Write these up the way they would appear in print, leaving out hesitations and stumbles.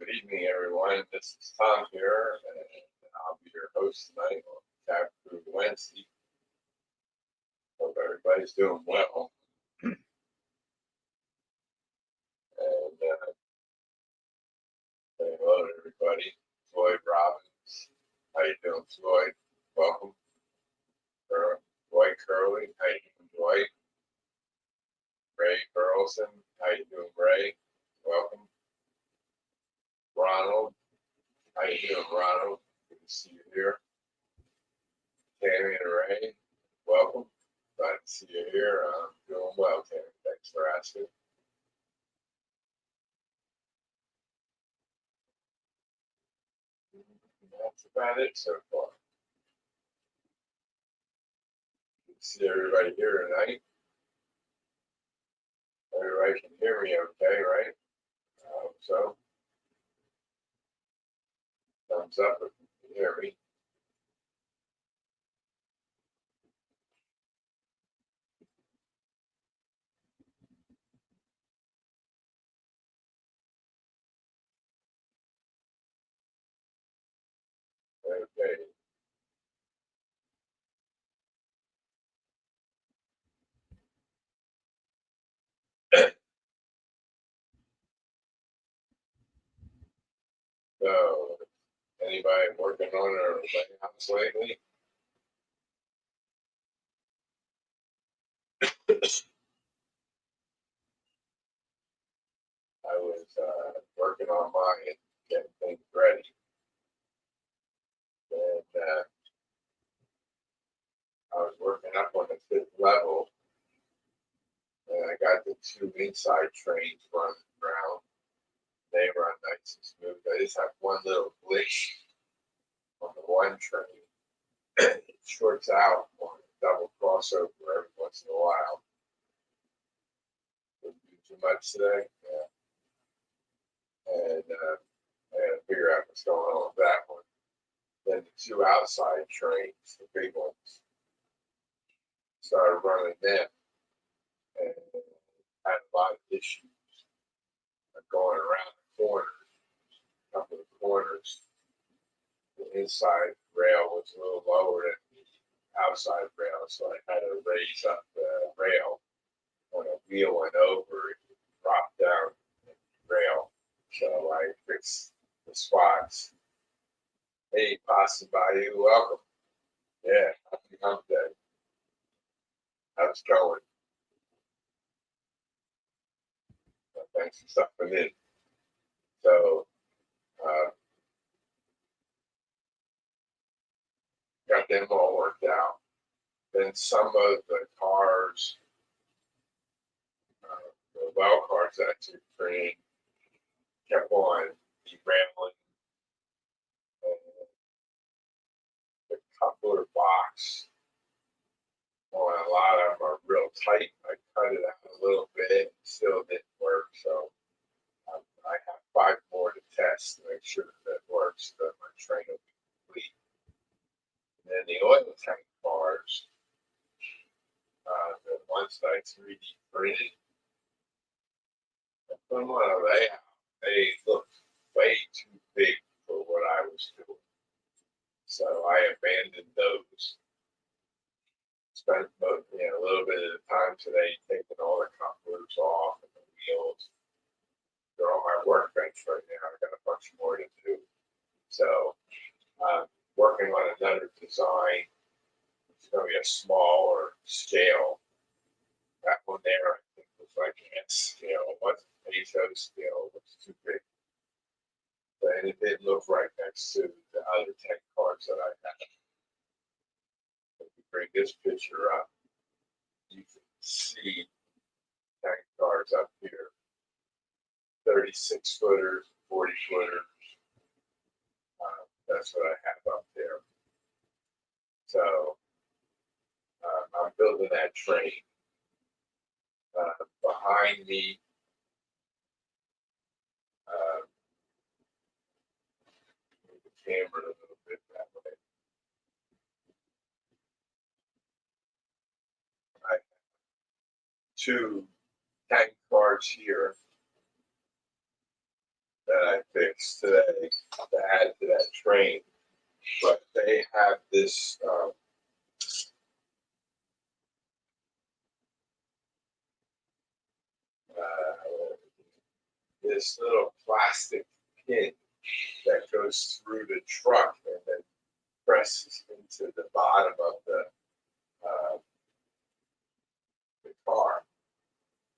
Good evening, everyone. This is Tom here, and I'll be your host tonight on Tap Through Wednesday. Hope everybody's doing well. And say hello to everybody. Floyd Robbins, how you doing, Floyd? Welcome. Dwight Curley, how you doing, Dwight? Ray Burleson, how you doing, Ray? Welcome. Ronald, how you doing, Ronald? Good to see you here. Tammy and Ray, welcome. Glad to see you here. I'm doing well, Tammy. Thanks for asking. That's about it so far. Good to see everybody here tonight. Everybody can hear me okay, right? I hope so. Thumbs up if you can hear me. Okay. So, anybody working on their layouts lately? I was working on mine, getting things ready. And I was working up on the 5th level, and I got the 2 inside trains running around. They run nice and smooth. I just have one little glitch on the one train. It shorts out on a double crossover every once in a while. Didn't do too much today. Yeah. And I had to figure out what's going on with that one. Then the 2 outside trains, the big ones, started running them, and had a lot of issues going around the corners, a couple of corners. The inside rail was a little lower than the outside rail, so I had to raise up the rail. When a wheel went over, it dropped down the rail. So I fixed the spots. Hey, passing by you, welcome. Yeah, happy hump day. How's it going? Thanks for stopping in. So, got them all worked out. Then some of the cars, the well cars that I took training, kept on derailing. And the coupler box on a lot of them are real tight. I cut it out a little bit, still didn't work. So I have 5 more to test to make sure that it works, that my train will be complete. And then the oil tank bars, the ones that I 3D printed, I put them on a layout. They looked way too big for what I was doing. So I abandoned those. Spent a little bit of time today taking all the couplers off and the wheels. They're on my workbench right now. I got a bunch more to do. So I'm working on another design. It's going to be a smaller scale. That one there, I think, was like S scale. It wasn't ASO scale. It was too big. But it didn't look right next to the other tank cars that I had. If you bring this picture up, you can see tank cars up here. 36 footers, 40 footers. That's what I have up there. So I'm building that train. Behind me, move the camera a little bit that way. I have 2 tank cars here. that I fixed today to add to that train. But they have this this little plastic pin that goes through the truck and then presses into the bottom of the car.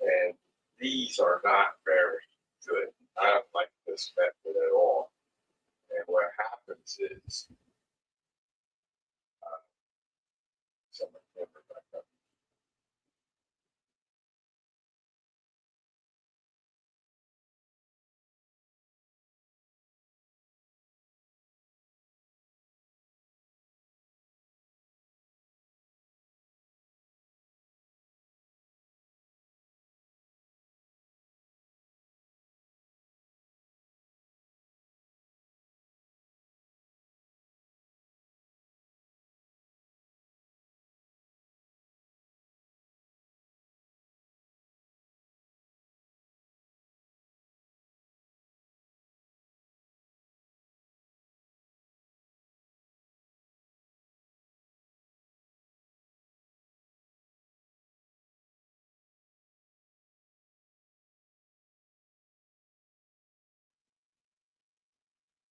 And these are not very good. I don't like this method at all. And what happens is, someone remember back up.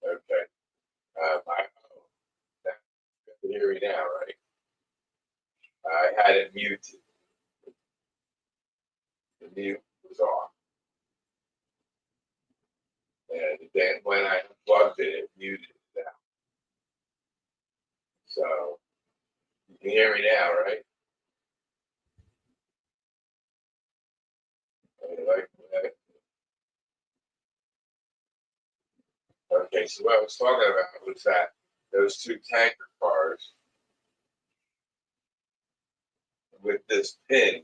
Okay. You can hear me now, right? I had it muted. The mute was off. And then when I unplugged it, it muted it out. So you can hear me now, right? Like, okay, so what I was talking about was that those two tanker cars with this pin,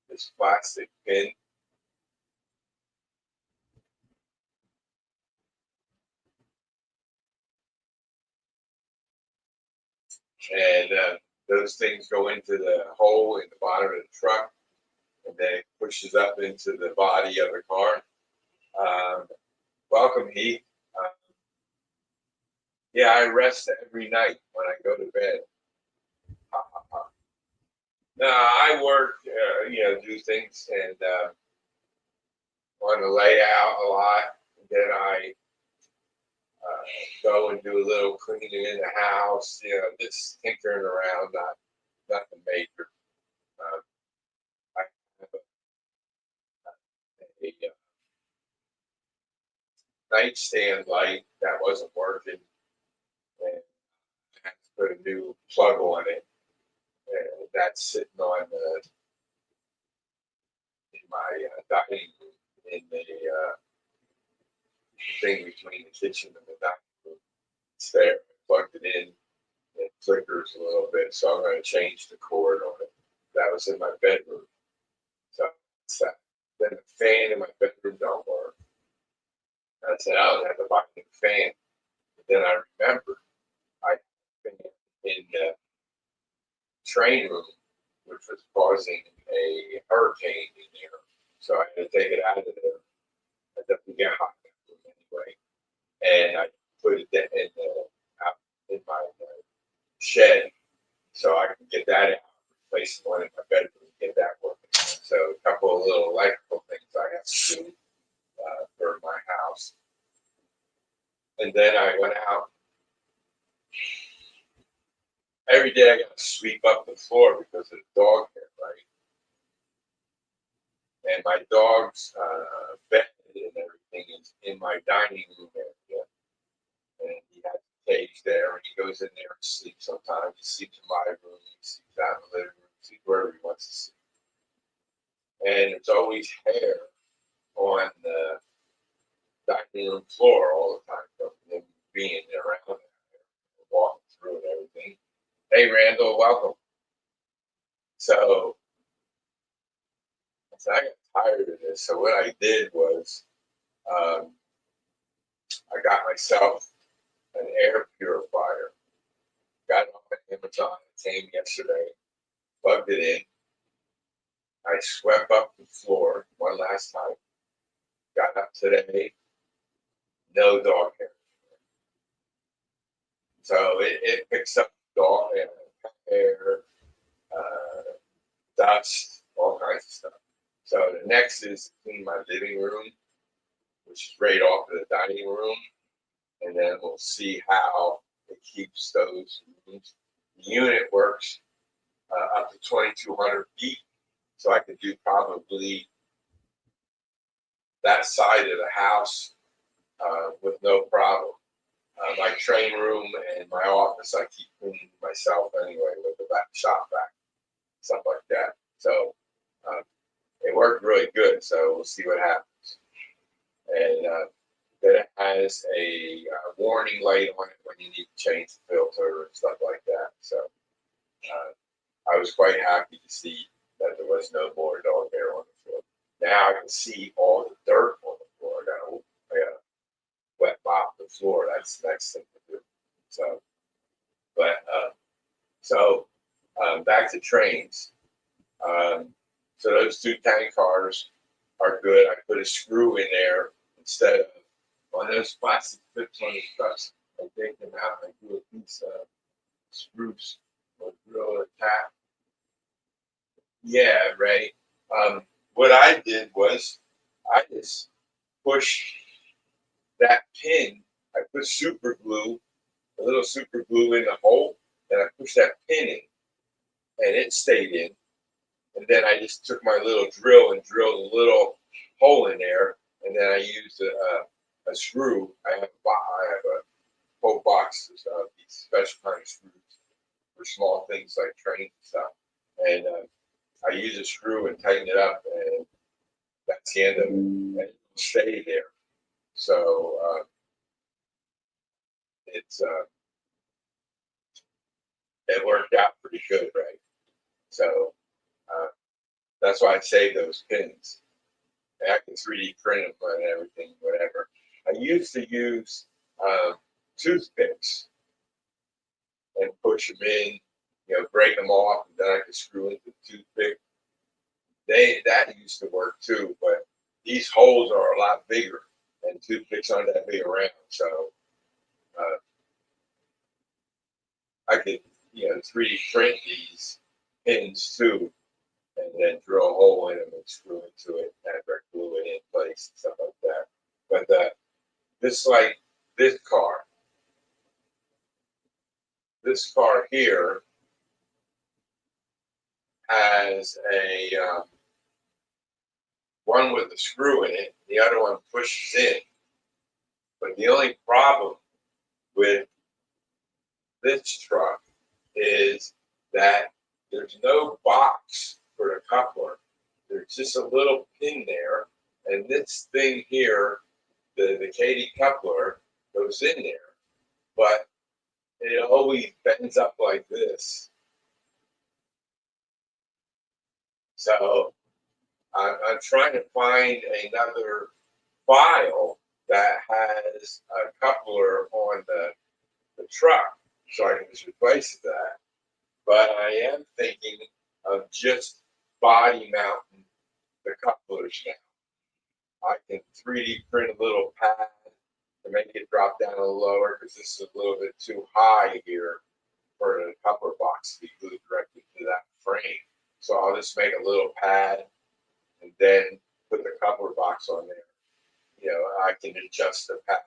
this plastic pin, and those things go into the hole in the bottom of the truck, and then it pushes up into the body of the car. Welcome, Heath. Uh, yeah, I rest every night when I go to bed. No, I work, do things and on the layout a lot. Then I go and do a little cleaning in the house, just tinkering around, nothing major. I have a nightstand light that wasn't working, and I had to put a new plug on it. And that's sitting on in my dining room in the thing between the kitchen and the dining room. It's there. I plugged it in. It flickers a little bit, so I'm going to change the cord on it. That was in my bedroom. So then the fan in my bedroom don't work. I said, I would have to buy a new fan. But then I remembered I had a fan in the train room, which was causing a hurricane in there. So I had to take it out of there. It doesn't get hot in that room anyway. And I put it out in my shed so I can get that out, replace the one in my bedroom, get that working. So a couple of little electrical things I have to do for my house. And then I went out. Every day I got to sweep up the floor because of the dog hair, right? And my dog's bed and everything is in my dining room area. And he has a cage there, and he goes in there and sleeps sometimes. He sleeps in my room, he sleeps out in the living room, he sleeps wherever he wants to sleep. And there's always hair on the dining room floor all the time from him being around there, walking through and everything. Hey, Randall, welcome. So I got tired of this. So what I did was um, I got myself an air purifier. Got it off of Amazon. It came yesterday. Plugged it in. I swept up the floor one last time. got up today, no dog hair. So it picks up dog hair, dust, all kinds of stuff. So the next is clean my living room, which is right off of the dining room, and then we'll see how it keeps those rooms. The unit works up to 2,200 feet, so I could do probably that side of the house with no problem. My train room and my office, I keep cleaning myself anyway with the back shop vac, stuff like that. So it worked really good. So we'll see what happens. And then it has a warning light on it when you need to change the filter and stuff like that. So I was quite happy to see that there was no more dog hair on the floor. Now I can see all the dirt on the floor. I got to wet mop the floor. That's the next thing to do. So, but back to trains. So those two tank cars are good. I put a screw in there instead of on those plastic clips on the trucks. I take them out and I do a piece of spruce or drill or tap. Yeah, Ray. What I did was I just pushed that pin. I put super glue, a little super glue in the hole, and I pushed that pin in, and it stayed in. And then I just took my little drill and drilled a little hole in there, and then I used a screw. I have a whole box of these special kind of screws for small things like trains and stuff. And I use a screw and tighten it up, and that's the end of it. And it'll stay there. So it worked out pretty good, right? So that's why I saved those pins. And I can 3D print them and everything, whatever. I used to use toothpicks and push them in, break them off, and then I could screw into the toothpick. That used to work too, but these holes are a lot bigger, and toothpicks aren't that big around. So I could, 3D print these pins too, and then drill a hole in them and screw into it and glue it in place and stuff like that. But this car here has a one with a screw in it, the other one pushes in. But the only problem with this truck is that there's no box for the coupler. There's just a little pin there, and this thing here, the Katy coupler, goes in there, but it always bends up like this. So I'm trying to find another file that has a coupler on the truck, so I can just replace that. But I am thinking of just body mounting the couplers now. I can 3D print a little pad to make it drop down a little lower, because this is a little bit too high here for the coupler box to be glued directly to that frame. So I'll just make a little pad and then put the coupler box on there. I can adjust the pad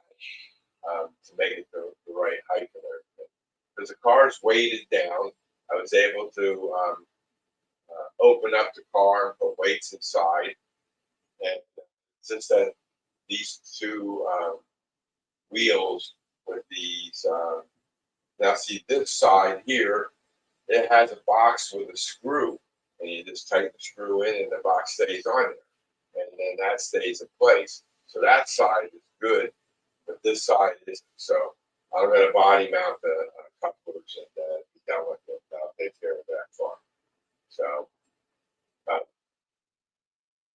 to make it the right height and everything. Because the car's weighted down, I was able to open up the car and put weights inside. And since that these two wheels with these, now see this side here, it has a box with a screw, and you just tighten the screw in and the box stays on there, and then that stays in place. So that side is good, but this side isn't. So I'm going to body mount the couplers and be done with it. I'll take care of that farm. So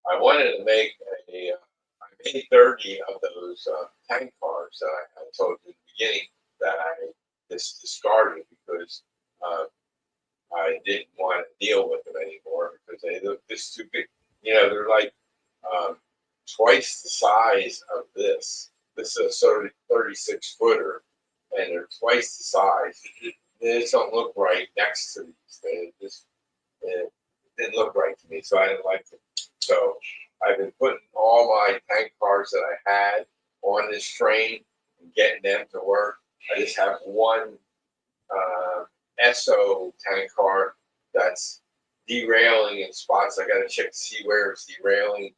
I wanted to make I made 30 of those tank cars that I told you in the beginning that I just discarded because I didn't want to deal with them anymore because they look just too big. They're like twice the size size of this. This is a 36 footer, and they're twice the size. They just don't look right next to these. It didn't look right to me, so I didn't like them. So I've been putting all my tank cars that I had on this train and getting them to work. I just have one SO tank car that's derailing in spots. I got to check to see where it's derailing.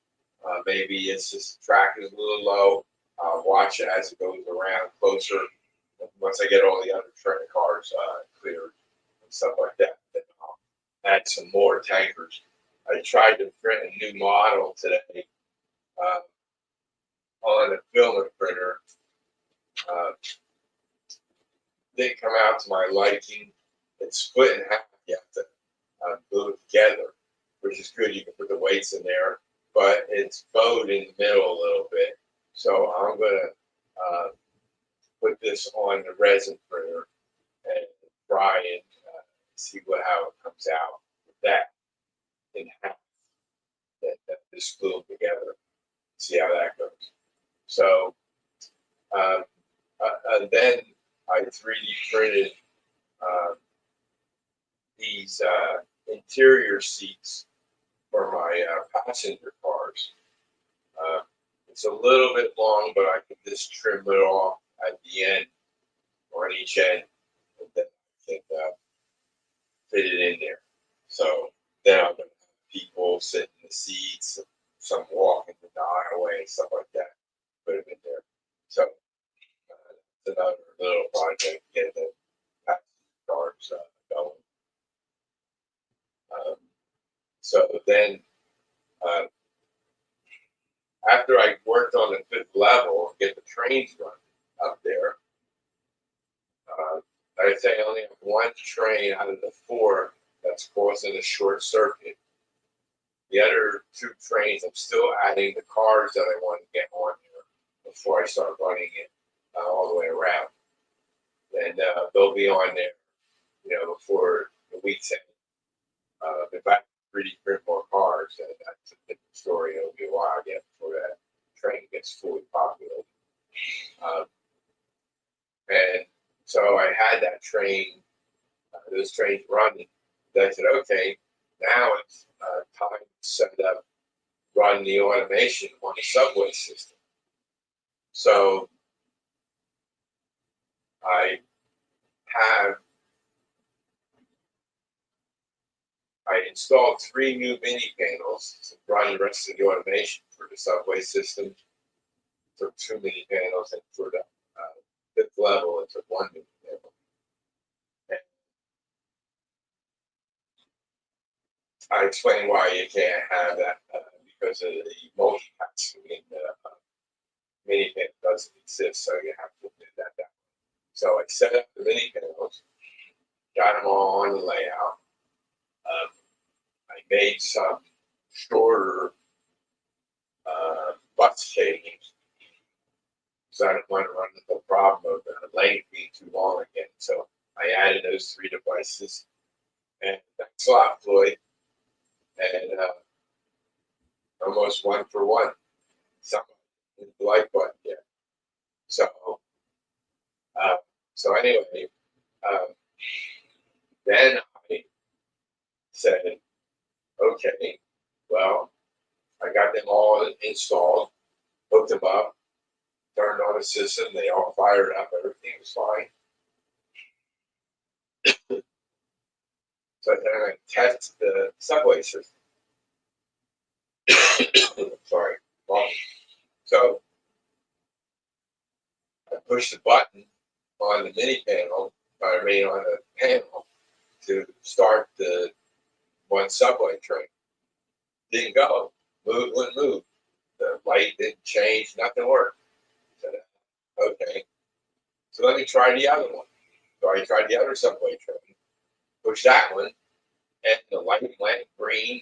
Maybe it's just the track is a little low. I'll watch it as it goes around closer. Once I get all the other train cars cleared and stuff like that, then I'll add some more tankers. I tried to print a new model today on a filament printer. Didn't come out to my liking. It's split in half. You have to glue it together, which is good. You can put the weights in there, but it's bowed in the middle a little bit. So I'm going to put this on the resin printer and try and see how it comes out with that in half. That just glue them together. See how that goes. So then I 3D printed these interior seats for my passenger cars. It's a little bit long, but I can just trim it off at the end or on each end, and then I can fit it in there. So then I'm going to have people sit in the seats, some walking the aisleway and stuff like that. Put them in there. So it's another little project to get the passenger cars going. So then, after I worked on the 5th level, get the trains running up there, I'd say I only have one train out of the 4 that's causing a short circuit. The other 2 trains, I'm still adding the cars that I want to get on there before I start running it all the way around. And they'll be on there, before the week's end. If I 3D print more cars, that's a different story. It'll be a while yet before that train gets fully populated. And so I had that train, those trains running. I said, okay, now it's time to set up, run the automation on the subway system. So I installed 3 new mini panels to run the rest of the automation for the subway system. Took 2 mini panels, and for the 5th level, it took 1 mini panel. And I explained why you can't have that because of the multitasking in the mini panel doesn't exist, so you have to do that way. So I set up the mini panels, got them all on the layout. I made some shorter bus cables because I don't want to run into the problem of the length being too long again. So I added those 3 devices, and thanks a lot, Floyd, and almost 1 for 1. Something didn't like button yet. So anyway, then I said, okay, well, I got them all installed, hooked them up, turned on the system, they all fired up, everything was fine. So then I test the subway system. Sorry. So I pushed the button on the mini panel, on the panel, to start the 1 subway train. Didn't go. Wouldn't move. The light didn't change. Nothing worked. So, okay. So let me try the other one. So I tried the other subway train. Pushed that one, and the light went green,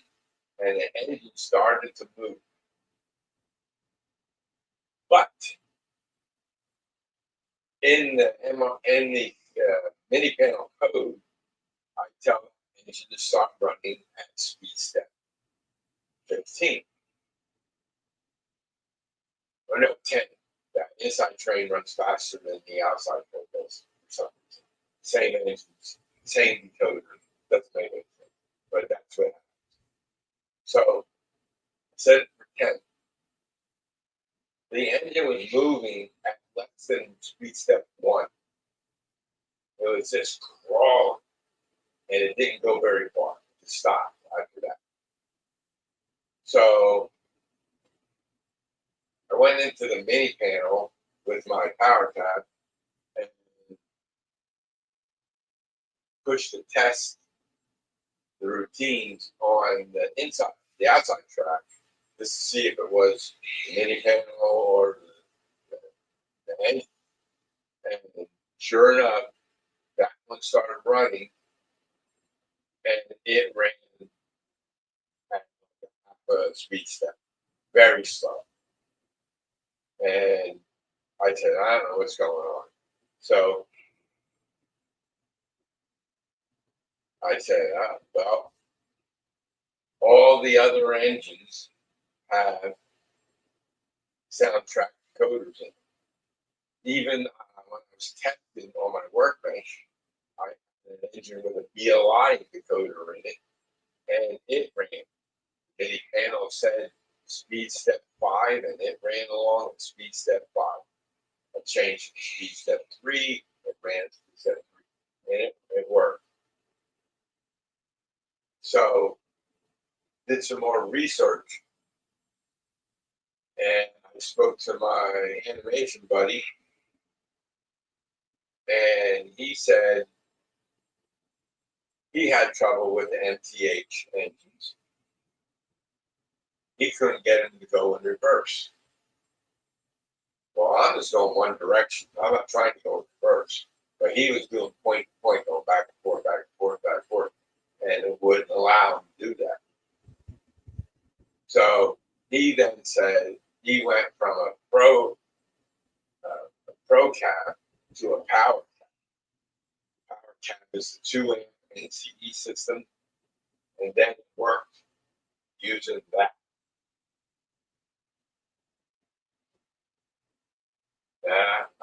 and the engine started to move. But in the mini panel code, I tell the engine to start running at speed step 15. Oh inside train runs faster than the outside train does. For some reason. Same engines, same decoder. Doesn't make any sense, but that's what happened. So set it for 10. The engine was moving at less than speed step 1. It was just crawling, and it didn't go very far. It stopped after that. So I went into the mini panel with my power tab and pushed to test the routines on the inside, the outside track, just to see if it was the mini panel or the engine. And sure enough, that one started running, and it ran at a speed step, very slow. And I said, I don't know what's going on. So I said, well, all the other engines have soundtrack decoders in them. Even when I was testing on my workbench, I had an engine with a BLI decoder in it, and it ran. The panel said speed step 5, and it ran along at speed step 5. I changed to speed step 3, it ran to speed step 3, and it worked. So, did some more research, and I spoke to my animation buddy, and he said he had trouble with the MTH engines. He couldn't get them to go in reverse. Well, I'm just going one direction. I'm not trying to go in reverse. But he was doing point to point, going back and forth, back and forth, back and forth. And it wouldn't allow him to do that. So he then said he went from a pro cab to a power cab. Power cab is the 2 amp NCE system. And then it worked using that.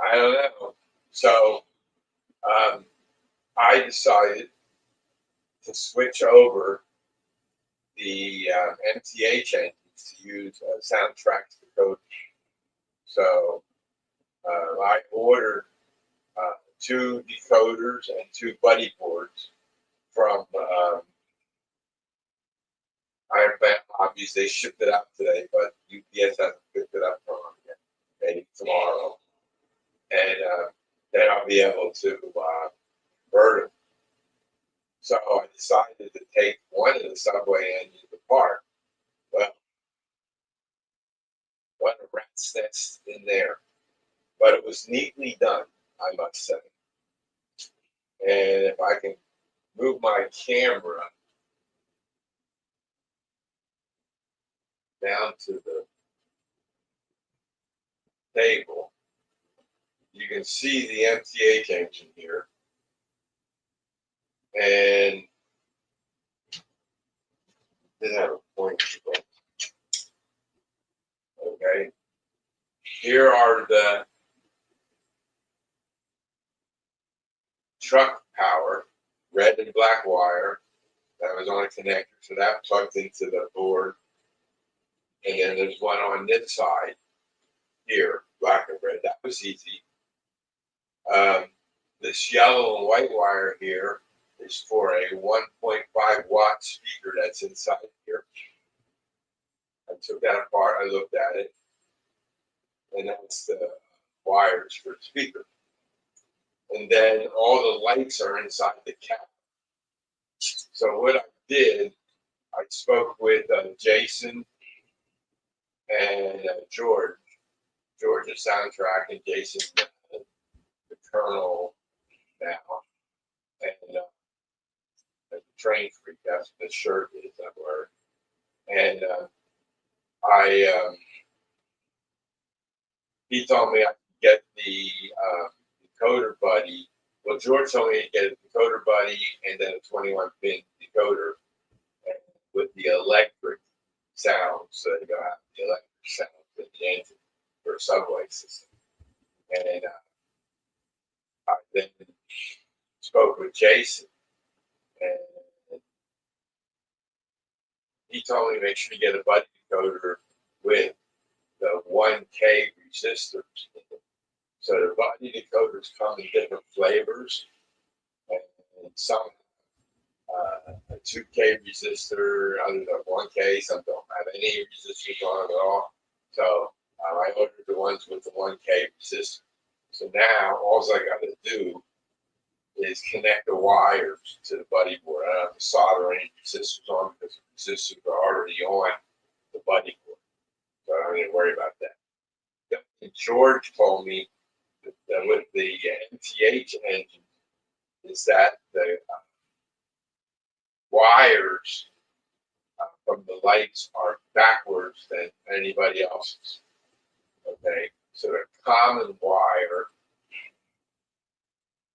I don't know. So I decided to switch over the MTH engines to use soundtrack decoder. So I ordered 2 decoders and 2 buddy boards from Iron Van Hobbies. They shipped it out today, but UPS hasn't picked it up from them yet. Maybe tomorrow. And then I'll be able to convert them. So I decided to take one of the subway engines apart. Well, what a rat's nest in there. But it was neatly done, I must say. And if I can move my camera down to the table, you can see the MTH engine here. And didn't have a point. Okay. Here are the truck power, red and black wire. That was on a connector, so that plugged into the board. And then there's one on this side here, black and red. That was easy. This yellow and white wire here is for a 1.5 watt speaker that's inside here. I took that apart, I looked at it, and that's the wires for the speaker. And then all the lights are inside the cap. So what I did, I spoke with Jason and George is soundtrack, and Jason the Colonel now, and the train freak, that's the shirt is that word. And he told me I could get the decoder buddy. Well, George told me to get a decoder buddy and then a 21-pin decoder with the electric sound, so you have the electric sound in the engine for a subway system. And I then spoke with Jason, and he told me to make sure you get a buddy decoder with the 1K resistors. So the buddy decoders come in different flavors, and some a 2K resistor, others have 1K, some don't have any resistors on it at all. So I ordered the ones with the 1K resistor. So now all I got to do is connect the wires to the buddy board. I don't have to solder any resistors on because the resistors are already on the buddy board. So I don't need to worry about that. And George told me that with the MTH engine is that the wires from the lights are backwards than anybody else's. Okay, so the common wire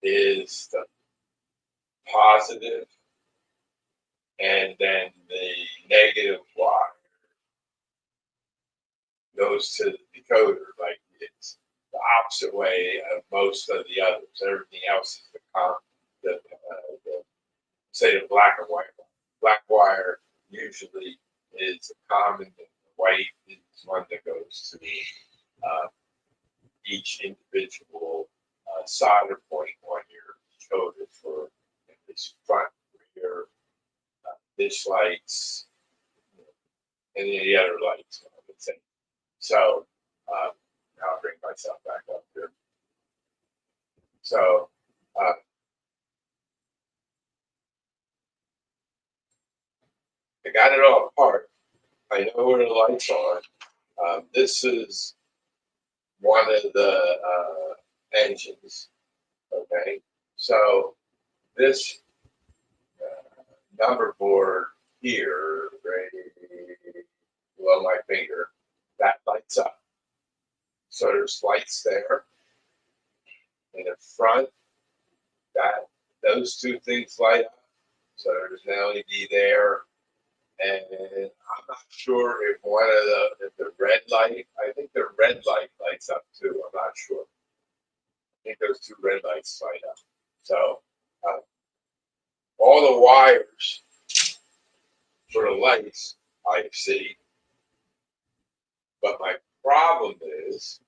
is the positive, and then the negative wire goes to the decoder. Like it's the opposite way of most of the others. Everything else is the say the black and white. Black wire usually is common, and the white is one that goes to the each individual solder point on your decoder for this front, rear, dish lights, and any other lights. I would say. So I'll bring myself back up here. So I got it all apart. I know where the lights are. This is one of the engines. Okay, so this number board here, right below my finger, that lights up. So there's lights there in the front. That those two things light up. So there's an LED there, and I'm not sure if if the red light. I think the red light lights up too. I'm not sure. I think those two red lights light up. So all the wires for the lights I see, but my problem is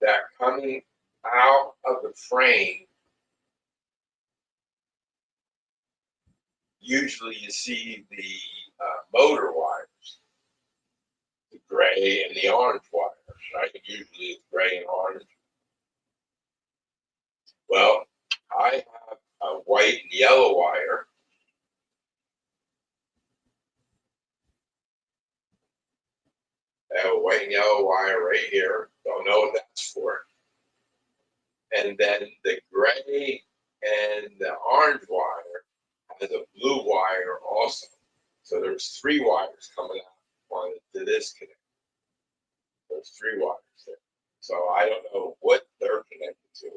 that coming out of the frame, usually you see the motor wires, the gray and the orange wires, right? Usually it's gray and orange. Well, I have a white and yellow wire. I have a white and yellow wire right here. Don't know what that's for. And then the gray and the orange wire has a blue wire also. So there's three wires coming out to this connector. There's three wires there. So I don't know what they're connected to.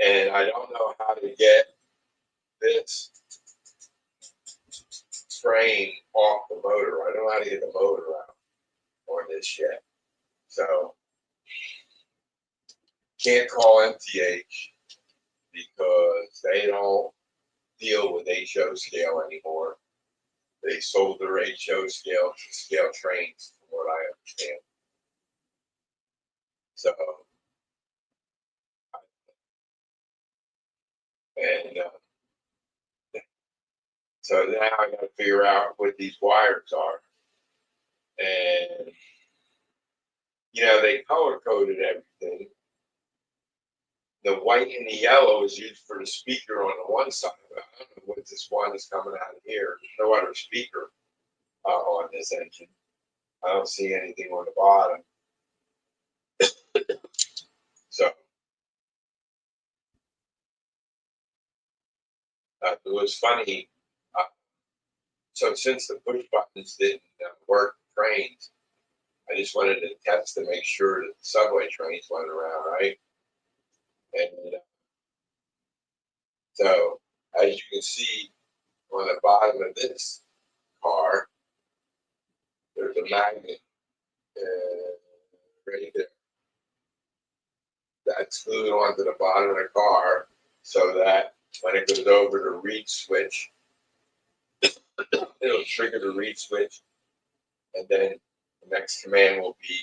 And I don't know how to get this frame off the motor. I don't know how to get the motor out on this yet. So can't call MTH because they don't deal with HO scale anymore. They sold their HO scale to scale trains, from what I understand. So, and so now I got to figure out what these wires are. And, they color coded everything. The white and the yellow is used for the speaker on the one side. I don't know what this one is coming out of here. There's no other speaker on this engine. I don't see anything on the bottom. So it was funny. So since the push buttons didn't work for trains, I just wanted to test to make sure that the subway trains went around, right? And so, as you can see on the bottom of this car, there's a magnet right there. that's glued onto the bottom of the car so that when it goes over the reed switch, it'll trigger the reed switch, and then the next command will be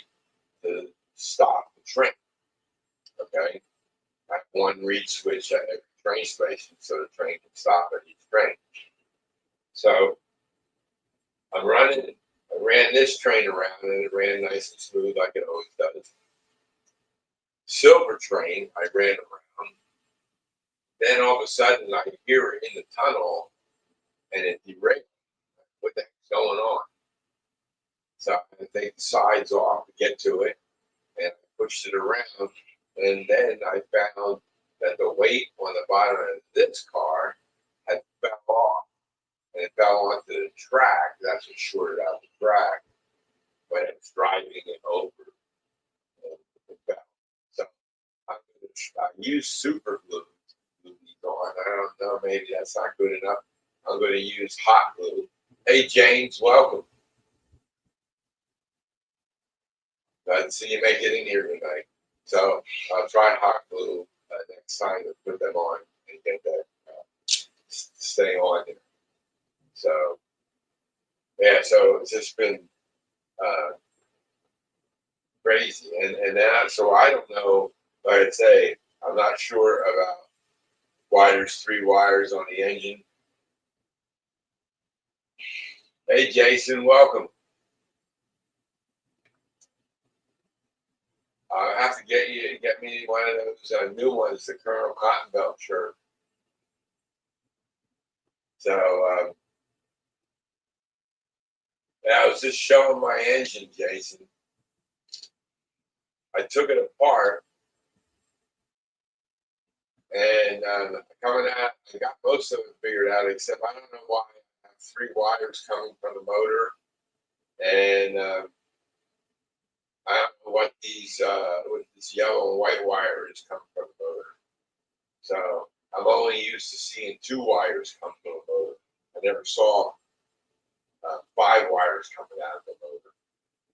to stop the train. Okay, I have one reed switch at every train station so the train can stop at each train. So I ran this train around and it ran nice and smooth like it always does. Silver train, I ran around. Then all of a sudden I hear it in the tunnel and it derailed. What the heck's going on? So I had to take the sides off to get to it and I pushed it around. And then I found that the weight on the bottom of this car had fell off and it fell onto the track. That's what shorted out the track when it was driving it over. And it fell. So I use super glue to glue these on. I don't know, maybe that's not good enough. I'm going to use hot glue. Hey, James, welcome. Glad to see you make it in here tonight. So I'll try hot glue next time to put them on and get that stay on there. So yeah, so it's just been crazy, and then so I don't know. Like I say, I'm not sure about why there's 3 wires on the engine. Hey, Jason, welcome. I'll have to get me one of those new ones, the Colonel Cotton Belt shirt. So yeah, I was just showing my engine, Jason. I took it apart, and coming out, I got most of it figured out, except I don't know why I have 3 wires coming from the motor, and I don't know what this yellow and white wire is coming from the motor. So I'm only used to seeing 2 wires come from the motor. I never saw 5 wires coming out of the motor,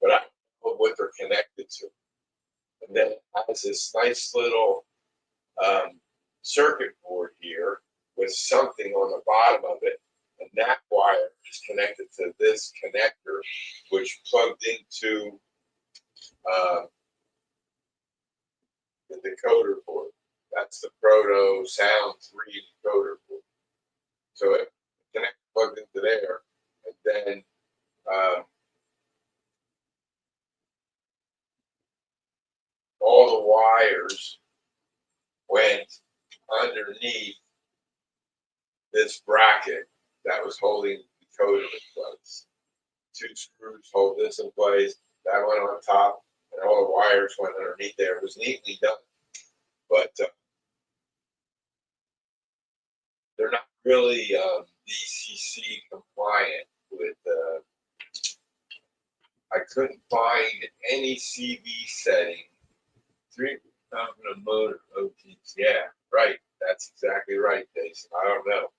but I don't know what they're connected to. And then it has this nice little circuit board here with something on the bottom of it, and that wire is connected to this connector, which plugged into the decoder board. That's the Proto Sound 3 decoder board. So it connects plugged into there, and then all the wires went underneath this bracket that was holding the decoder in place. 2 screws hold this in place. That went on top, and all the wires went underneath there. It was neatly done, but they're not really DCC compliant with. I couldn't find any CV setting. 3 a motor OTs. Yeah, right. That's exactly right, Jason. I don't know.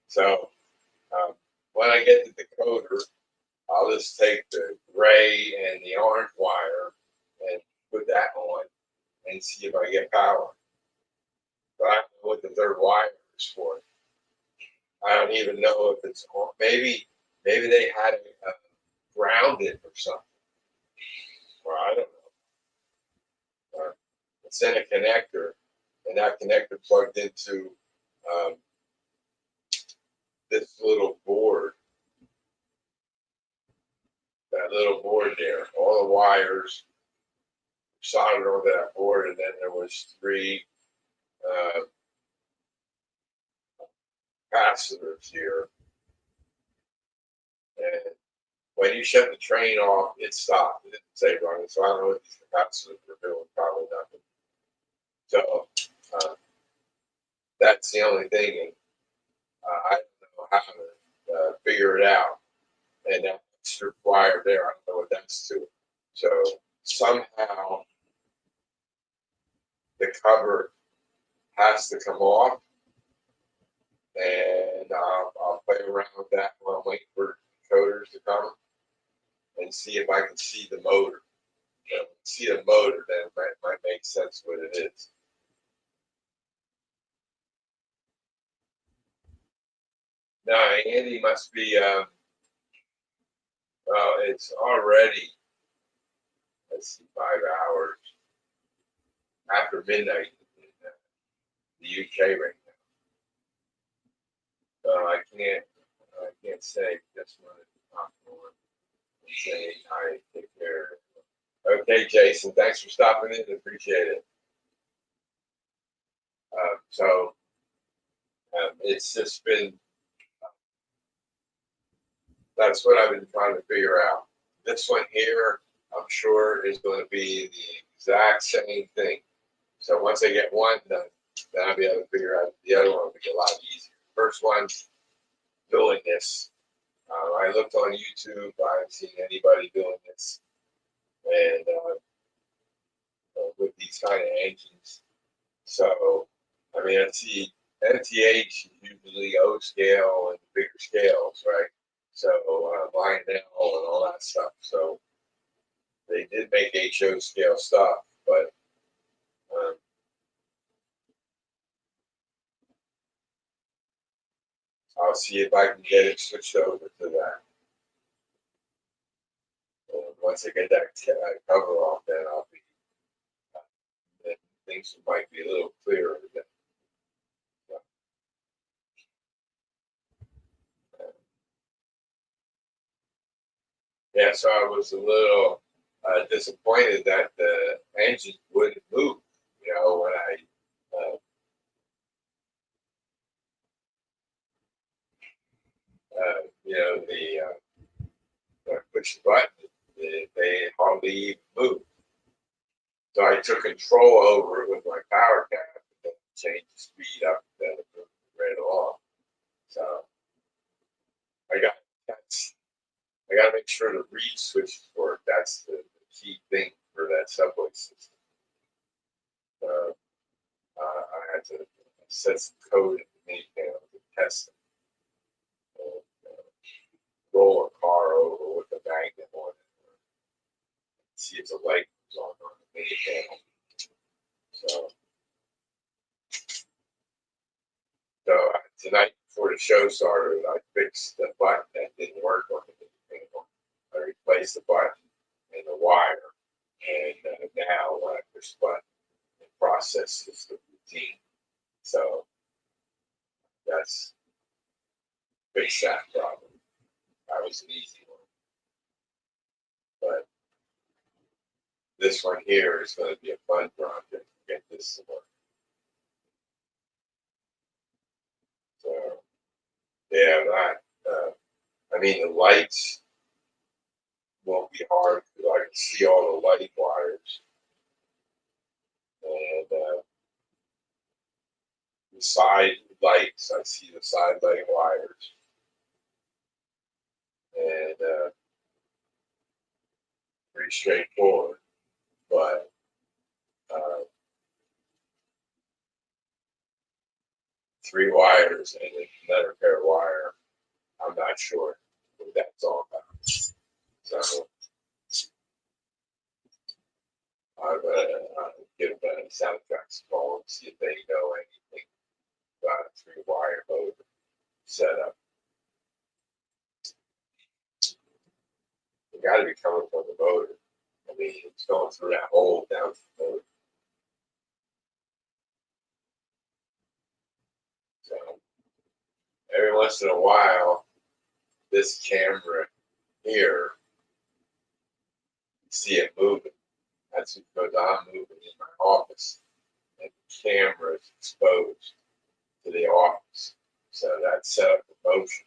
So when I get the decoder, I'll just take the gray and the orange wire and put that on and see if I get power. But I don't know what the 3rd wire is for. I don't even know if it's on. Maybe they had it grounded or something. Or I don't know. It's in a connector, and that connector plugged into this little board. That little board there. All the wires soldered onto that board, and then there was 3 capacitors here. And when you shut the train off, it stopped. It didn't say running, so I don't know what these capacitors were doing. Probably nothing. So that's the only thing, and I don't know how to figure it out. And that extra wire there, I don't know what that's to. So somehow the cover has to come off, and I'll play around with that while I'm waiting for coders to come and see if I can see the motor. You know, see a motor, then it might make sense what it is. Now, Andy must be, well, it's already, let's see, 5 hours after midnight in the UK right now. So I can't say, just wanted to talk on and say hi, take care. Okay, Jason, thanks for stopping in. Appreciate it. So it's just been, that's what I've been trying to figure out. This one here, I'm sure, is going to be the exact same thing. So once I get one done, then I'll be able to figure out the other one will be a lot easier. First one, doing this. I looked on YouTube. I haven't seen anybody doing this. And with these kind of engines. So, I mean, I see NTH is usually O scale and bigger scales, right? So, Lionel and all that stuff. So, they did make HO scale stuff, but I'll see if I can get it switched over to that. And once I get that cover off, then I'll be, then things might be a little clearer. Then. Yeah, so I was a little disappointed that the engine wouldn't move. You know, when I you know, when I push the button, they hardly even move. So I took control over it with my power cap and then changed the speed up, then it moved right along. So I got that's I got to make sure the reed switches work. That's the key thing for that subway system. I had to set some code in the main panel to test it. And, roll a car over with a magnet on it. See if the light comes on the main panel. So tonight before the show started, I fixed the button that didn't work on the main panel. I replaced the button and the wire. And now when I push the button, it processes the routine. So that's fixed that problem. That was an easy one. But this one here is going to be a fun project to get this to work. So yeah, I mean the lights won't be hard because I can see all the light wires and the side lights. I see the side light wires and pretty straightforward. But three wires and another pair of wire, I'm not sure what that's all about. So I'll give Soundtracks a call and see if they know anything about a three-wire motor setup. It got to be coming from the motor. I mean, it's going through that hole down the motor. So every once in a while, this camera here, you see it moving. That's because I'm moving in my office, and the camera is exposed to the office. So that's set up in motion.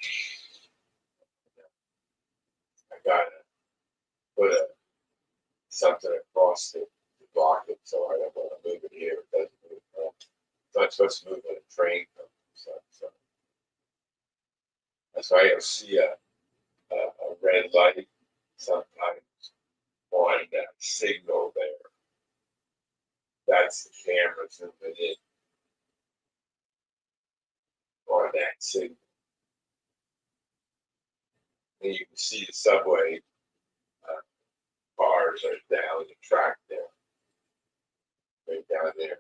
I gotta put something across it to block it, so I don't want to move it here. It doesn't move. It's not supposed to move when a train comes. So that's why you'll see a red light sometimes on that signal there. That's the camera zooming in on that signal. And you can see the subway cars wires are down the track there, right down there.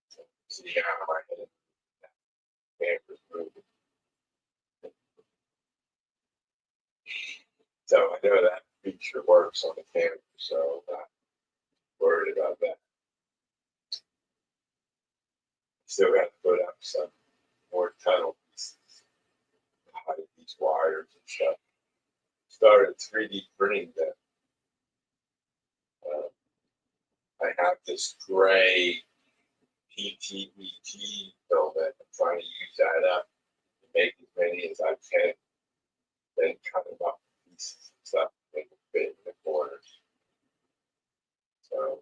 So, see how my head camper's moving. So I know that feature works on the camper, so I'm not worried about that. Still got to put up some more tunnel pieces, hide these wires and stuff. Started 3D printing them. I have this gray PTBT filament. I'm trying to use that up to make as many as I can, then cut them up pieces and stuff, make them fit in the corners. So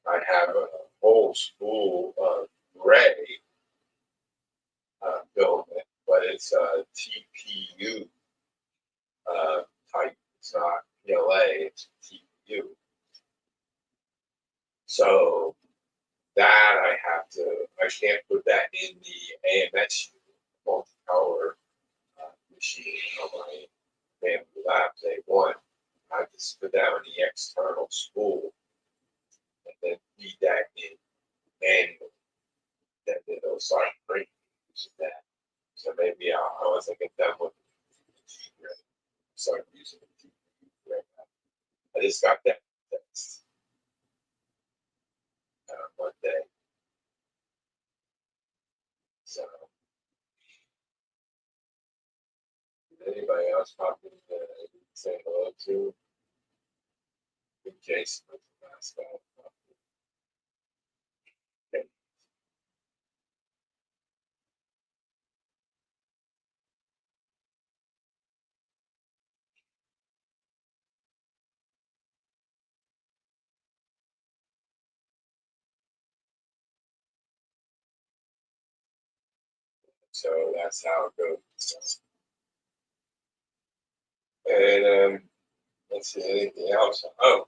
I have a whole spool of gray filament, but it's a TPU type. It's not PLA, it's TPU. So that I can't put that in the AMS multicolor machine on my family lab day one. I just put that on the external spool and then feed that in manually. Then it'll start printing using that. So maybe once I get done with the start using the right now. I just got that text one day. So, did anybody else pop in say hello to? In Jason was the last guy. Okay. So that's how it goes. And let's see, anything else? Oh,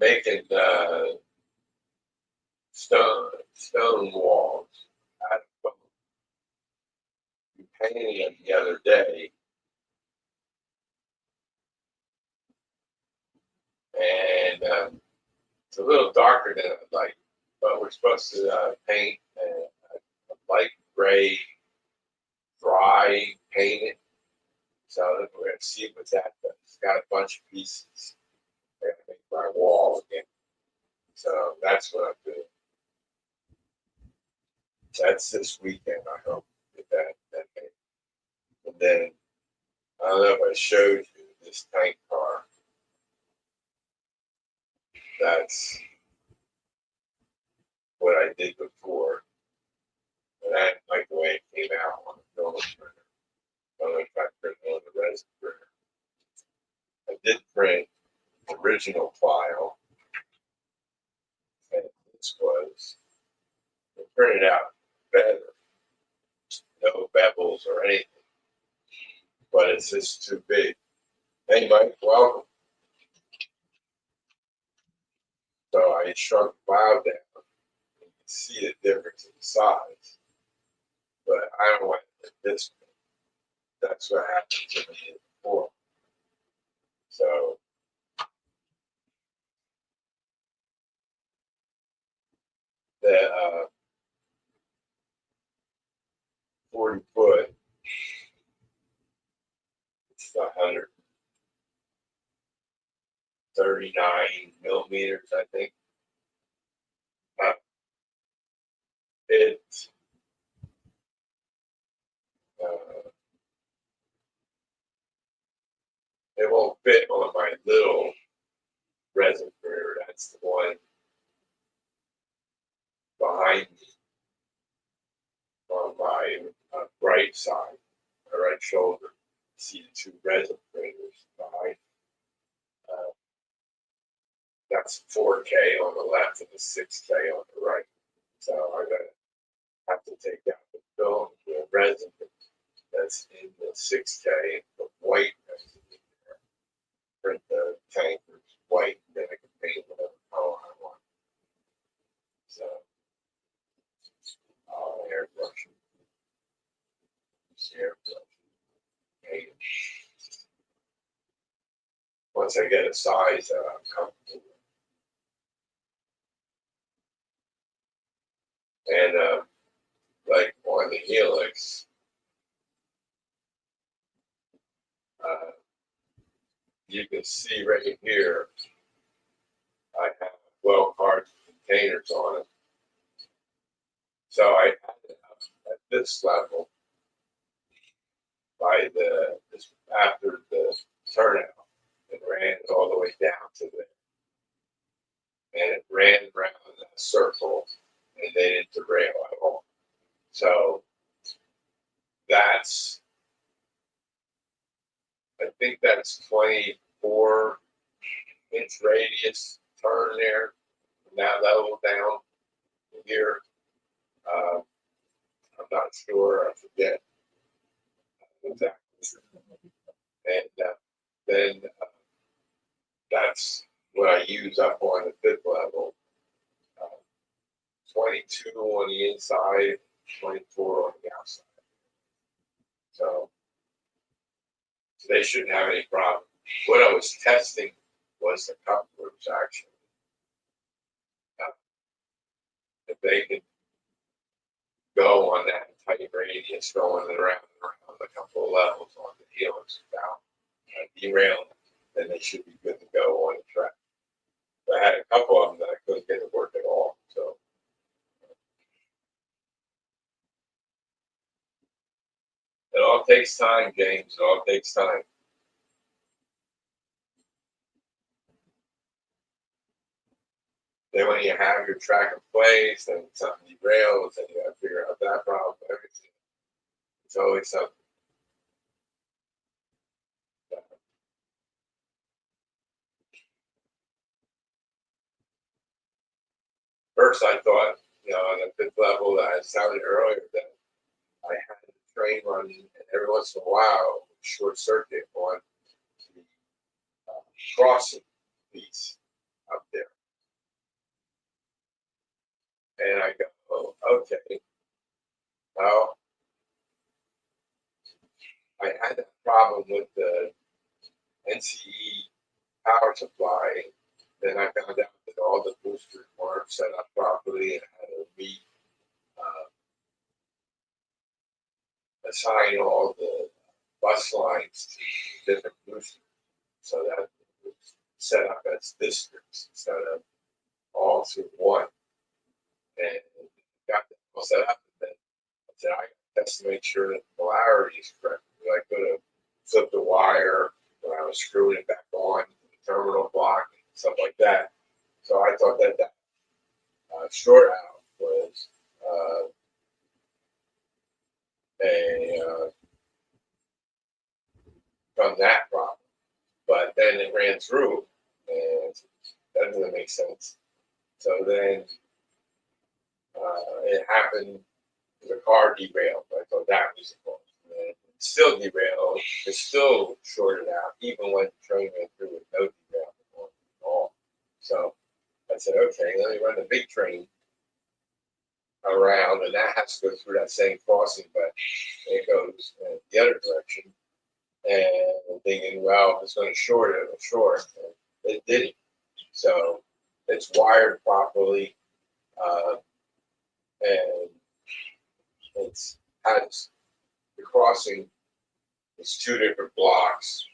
making stone walls out of foam. We painted them the other day, and it's a little darker than I'd like, but we're supposed to paint a light gray, dry painted. So we're gonna see what that does. It's got a bunch of pieces. I'm gonna make my wall again. So that's what I'm doing. That's this weekend. I hope get that made. And then I don't know if I showed you this tank car. That's what I did before. And I didn't like the way it came out on the film printer. I don't know if I printed on the resin printer. I did print the original file, and this was it printed out better, no bevels or anything, but it's just too big. Hey, Mike, welcome. So I shrunk the file down. You can see the difference in size, but I don't want it this big. That's what happened to me before. So the 40 foot, it's 139 millimeters, I think. It uh, it won't fit on my little resin printer. That's the one behind me on my right side, my right shoulder. See the two resin printers behind. Uh, that's 4K on the left and the 6K on the right. So I'm gonna have to take out the film, the resin that's in the 6K, and put white resin in there. Print the tankers white, and then I can paint once I get a size that I'm comfortable with. And like on the Helix, uh, you can see right here, I have 12 carton containers on it. So I had it up at this level by after the turnout. It ran all the way down to there. And it ran around in a circle and they didn't derail at all. So that's, I think that's 24-inch radius turn there from that level down here. I'm not sure, I forget exactly. And then that's what I use up on the fifth level. 22 on the inside, 24 on the outside. So they shouldn't have any problem. What I was testing was the couplers actually. If they could go on that tight radius, going around and around a couple of levels on the Helix without derailing, then they should be good to go on the track. I had a couple of them that I couldn't get to work at all. So it all takes time, James. It all takes time. Then when you have your track in place and something derails and you have to figure out that problem, everything. It's always something. First, I thought, on the fifth level that I sounded earlier, that I had the train running, and every once in a while, short circuit on the crossing piece up there. And I go, oh, okay. Well, I had that problem with the NCE power supply. Then I found out that all the boosters weren't set up properly and had to assign all the bus lines to different boosters so that it was set up as districts instead of all through one. And got that all set up, and then I said, I got to make sure that the polarity is correct. I could have flipped the wire when I was screwing it back on the terminal block and stuff like that. So I thought that short out was from that problem, but then it ran through, and that doesn't make sense. So then it happened. The car derailed. I thought that was the fault. And it still derailed. It still shorted out, even when the train went through with no derailment at all. So I said, okay, let me run the big train around, and that has to go through that same crossing, but it goes in the other direction. And I'm thinking, well, if it's going to short it, it'll short. And it didn't. So it's wired properly, and it's has the crossing. It's two different blocks,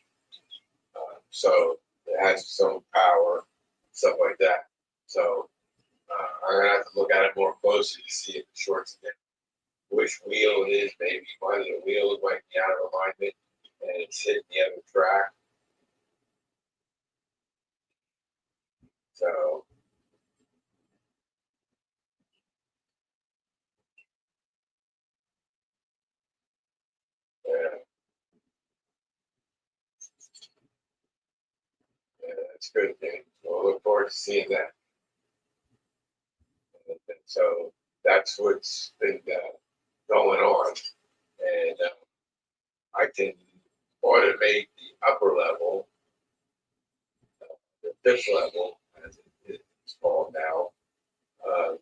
so it has its own power, stuff like that. So I'm gonna have to look at it more closely to see if it shorts again. Which wheel it is, maybe one of the wheels might be out of alignment and it's hitting the other track. So yeah, that's a good thing. We'll look forward to seeing that. And so that's what's been going on, and I can automate the upper level, the fifth level, as it's called now. Uh,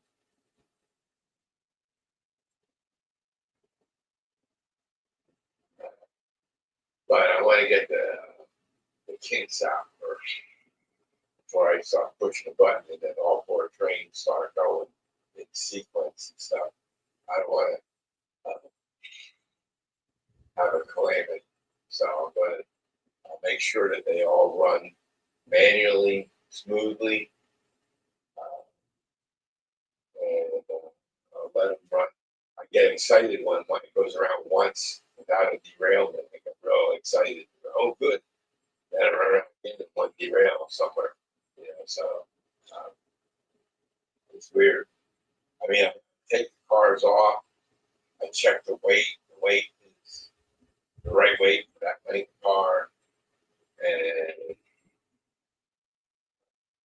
but I want to get the kinks out first before I start pushing the button, and then all four trains start going in sequence and stuff. I don't want to have a calamity, so I'm going to make sure that they all run manually, smoothly, and I'll let them run. I get excited when it goes around once without a derailment. I get real excited. Oh, good. Then I run around again and one derail somewhere. You know, so um, it's weird. I mean, I take the cars off. I check the weight. The weight is the right weight for that length car. And,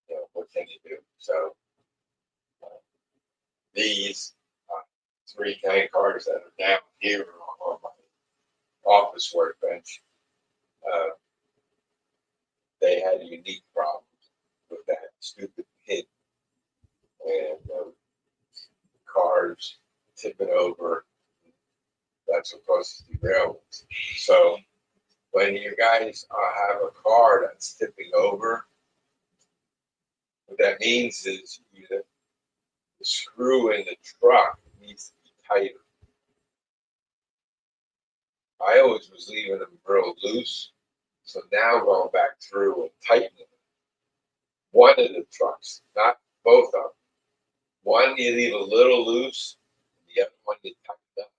you know, what can you do? So uh, these three tank cars that are down here on my office workbench, uh, they had a unique problem with that stupid pin. And cars tipping over, that's what causes derailments. So when you guys have a car that's tipping over, what that means is the screw in the truck needs to be tighter. I always was leaving them real loose, so now going back through and tightening them. One of the trucks, not both of them. One you leave a little loose, and the other one you tighten up.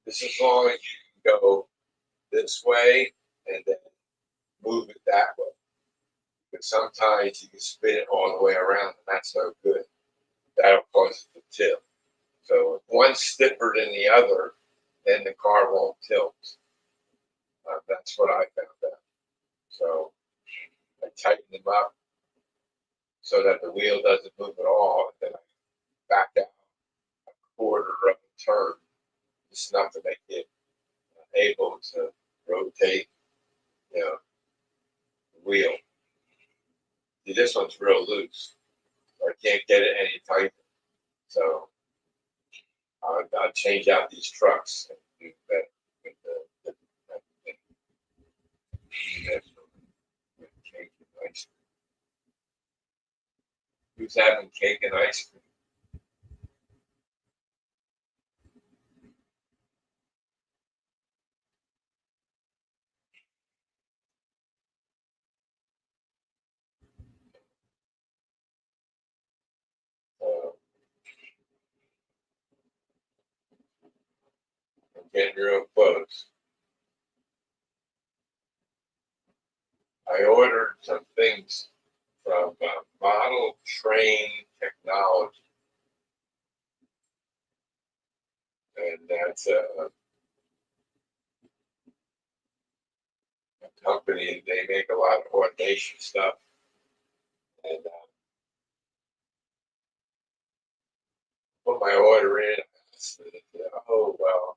This is as long as you can go this way and then move it that way. But sometimes you can spin it all the way around, and that's no good. That'll cause it to tilt. So if one's stiffer than the other, then the car won't tilt. That's what I found out. So I tighten them up so that the wheel doesn't move at all, and then I back out a quarter of a turn, just enough to make it able to rotate, you know, the wheel. See, this one's real loose. I can't get it any tighter. So I'll change out these trucks and do that with the cake and ice cream. Who's having cake and ice cream? I'm getting real close. I ordered some things from Model Train Technology, and that's a company. They make a lot of automation stuff, and put my order in. I said, oh well,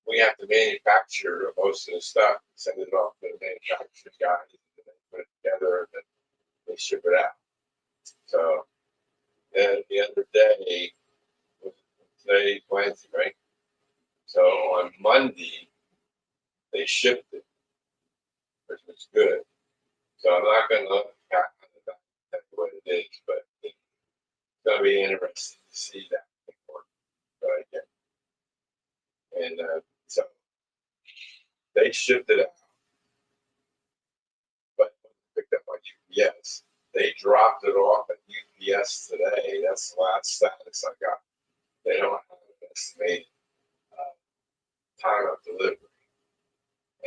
we have to manufacture most of the stuff, send it off to the manufacturing guys, and they put it together, and then they ship it out. So then the other day, today's Wednesday, right? So on Monday, they shipped it, which was good. So I'm not going to look at what it is, but it's going to be interesting to see that before I get. And so they shipped it out, but picked up on UPS. They dropped it off at UPS today. That's the last status I got. They don't have an estimated time of delivery.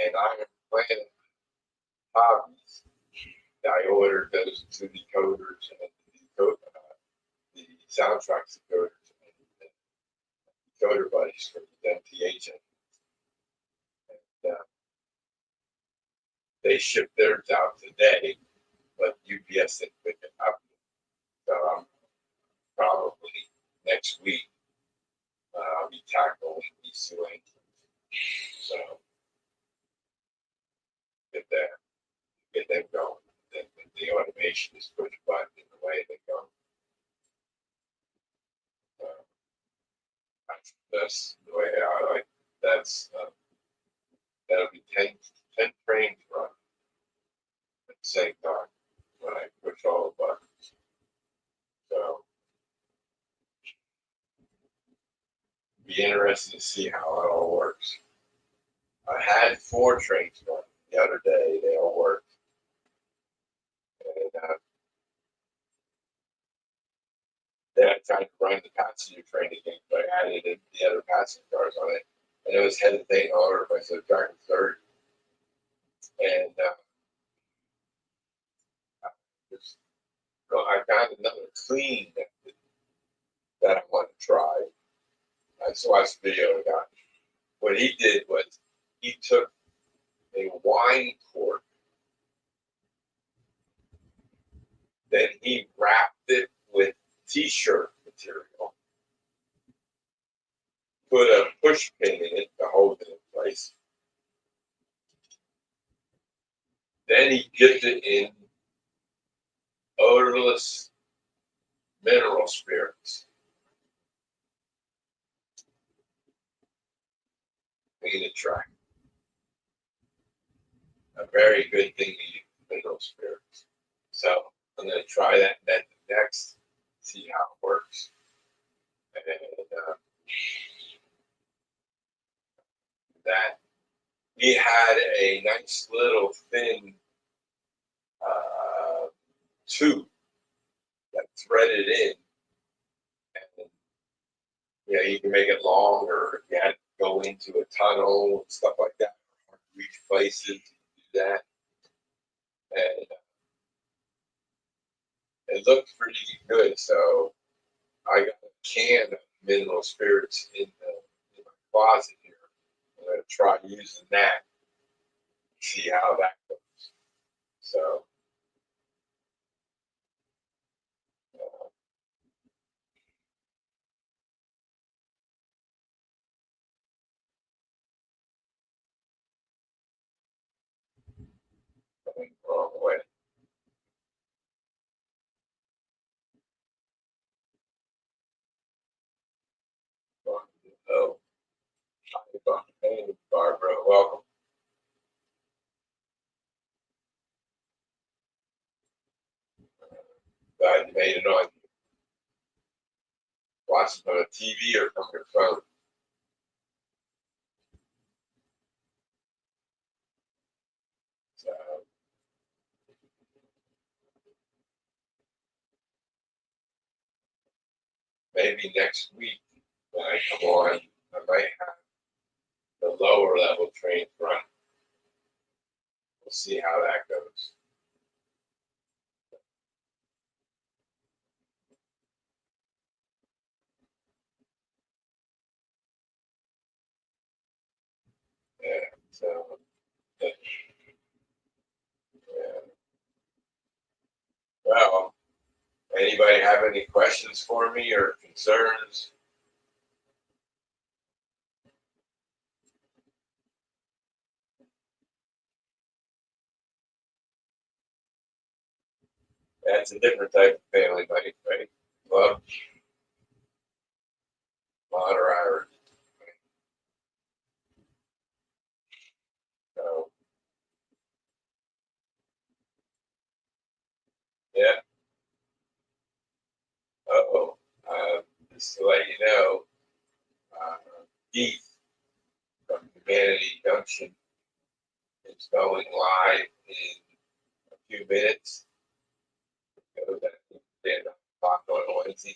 And I am planning hobbies. I ordered those two decoders and the soundtrack decoders and decoder buddies for the MTH. And they shipped theirs out today, but UPS didn't pick it up. So I'm probably next week I'll be tackling these two engines. So get them going. Then the automation is push button in the way they go. That's the way I like. That'll be 10 trains run. same time when I push all the buttons. So be interested to see how it all works. I had 4 trains running the other day. They all worked. And then I tried to run the passenger train again, but I added in the other passenger cars on it. And it was hesitating over if I said driving third. And I just, I found another clean that I want to try. I just watched the video and got. What he did was he took a wine cork, then he wrapped it with t-shirt material, put a push pin in it to hold it in place. Then he dipped it in odorless mineral spirits. Clean it dry. A very good thing to use mineral spirits. So I'm going to try that next, see how it works. And that he had a nice little thin tube that threaded in, and you can make it long, or if you had to go into a tunnel and stuff like that, or reach places to do that. And it looked pretty good, so I got a can of mineral spirits in my closet here. I'm going to try using that, see how that goes. So going the wrong way. Oh, hey, Barbara, welcome. Glad you made it on. Watching on a TV or from your phone. So maybe next week when I come on, I might have the lower level trains run. We'll see how that goes. Yeah. So yeah. Well, anybody have any questions for me or concerns? That's a different type of family money, right? Club, moderate. So yeah. Uh-oh. Just to let you know, uh, Keith from Humanity Junction is going live in a few minutes. Go that stand up talk on Wednesday.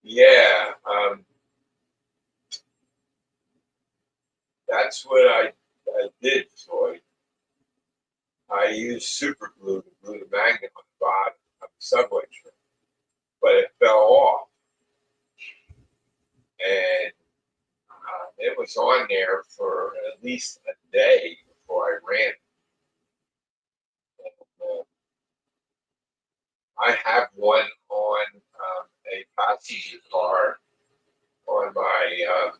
Yeah, that's what I did, Floyd. I used super glue to glue the magnet on the bottom of the subway train, but it fell off, and it was on there for at least a day before I ran it. And, I have one on a passenger car on my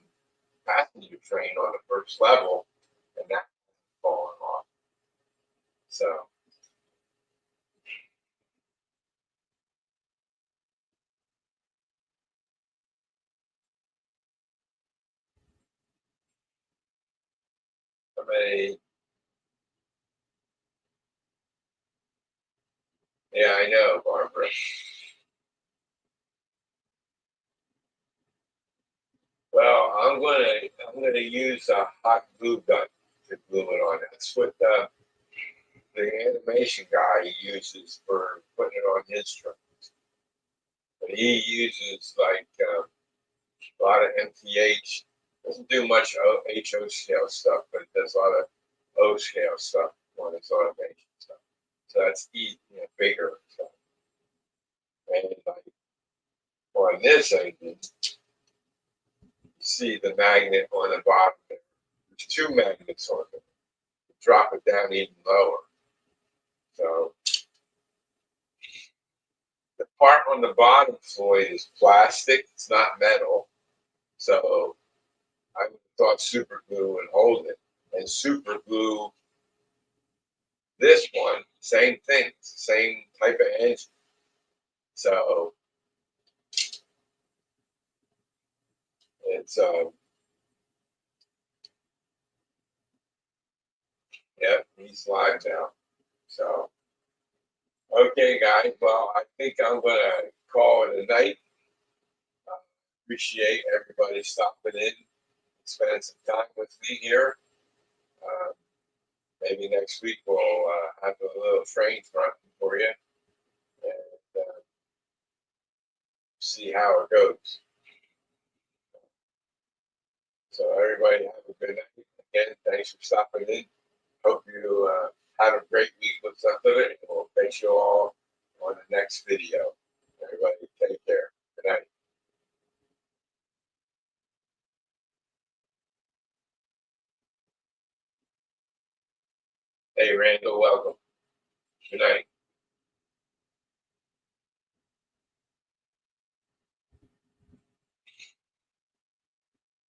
passenger train on the first level, and that's fallen off. So many. Yeah, I know, Barbara. Well, I'm gonna use a hot glue gun to glue it on. That's what the animation guy uses for putting it on his truck. But he uses like a lot of MTH. Doesn't do much HO scale stuff, but it does a lot of O scale stuff on its automation stuff. So that's bigger stuff. And like on this engine, you see the magnet on the bottom there. There's two magnets on it. Drop it down even lower. So the part on the bottom, Floyd, is plastic. It's not metal. So I thought super glue would hold it. And super glue, this one, same thing, same type of engine. So it's yeah, he's live now. So okay, guys. Well, I think I'm gonna call it a night. Appreciate everybody stopping in, spending some time with me here. Uh, Maybe next week we'll have a little train run for you and see how it goes. So everybody have a good night. Again, thanks for stopping in. Hope you have a great week with something, and we'll catch you all on the next video. Everybody take care. Good night. Hey, Randall, welcome. Good night.